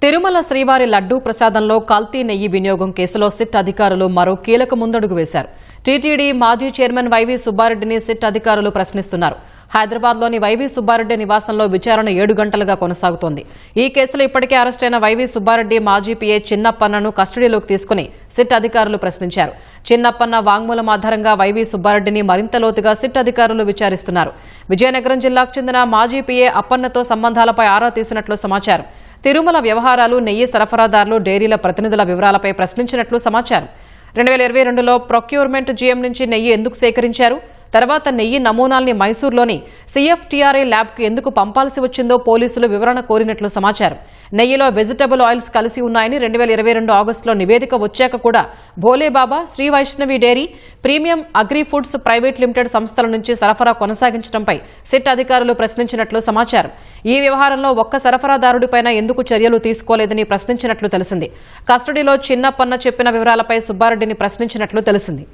తిరుమల శ్రీవారి లడ్డూ ప్రసాదంలో కల్తీ నెయ్యి వినియోగం కేసులో సిట్ అధికారులు మరో కీలక ముందడుగు వేశారు. టీటీడీ మాజీ చైర్మన్ వైవీ సుబ్బారెడ్డిని సిట్ అధికారులు ప్రశ్నిస్తున్నారు. హైదరాబాద్లోని వైవీ సుబ్బారెడ్డి నివాసంలో విచారణ 7 గంటలుగా కొనసాగుతోంది. ఈ కేసులో ఇప్పటికే అరెస్టైన వైవీ సుబ్బారెడ్డి మాజీ పీఏ చిన్నప్పన్నను కస్టడీలోకి తీసుకుని సిట్ అధికారులు ప్రశ్నించారు. చిన్నప్పన్న వాంగ్మూలం ఆధారంగా వైవీ సుబ్బారెడ్డిని మరింత లోతుగా సిట్ అధికారులు విచారిస్తున్నారు. విజయనగరం జిల్లాకు చెందిన మాజీ పీఏ అప్పన్నతో సంబంధాలపై ఆరా తీసినట్లు సమాచారం. తిరుమల వ్యవహారాలు, నెయ్యి సరఫరాదారులు, డైరీల ప్రతినిధుల వివరాలపై ప్రశ్నించినట్లు సమాచారం. 2022లో ప్రొక్యూర్మెంట్ జీఎం నుంచి నెయ్యి ఎందుకు సేకరించారు, తర్వాత నెయ్యి నమూనాల్ని మైసూర్లోని CFTRA ల్యాబ్కు ఎందుకు పంపాల్సి వచ్చిందో పోలీసులు వివరణ కోరినట్లు సమాచారం. నెయ్యిలో వెజిటబుల్ ఆయిల్స్ కలిసి ఉన్నాయని 2022 ఆగస్టులో నివేదిక వచ్చాక కూడా Bholebaba, Shri Vaishnavi dairy, premium agri foods private limited సంస్థల నుంచి సరఫరా కొనసాగించడంపై సిట్ అధికారులు ప్రశ్నించినట్లు సమాచారం. ఈ వ్యవహారంలో ఒక్క సరఫరాదారుడిపైన ఎందుకు చర్యలు తీసుకోలేదని ప్రశ్నించినట్లు తెలిసింది. కస్టడీలో చిన్నప్పన్న చెప్పిన వివరాలపై సుబ్బారెడ్డిని ప్రశ్నించినట్లు తెలిసింది.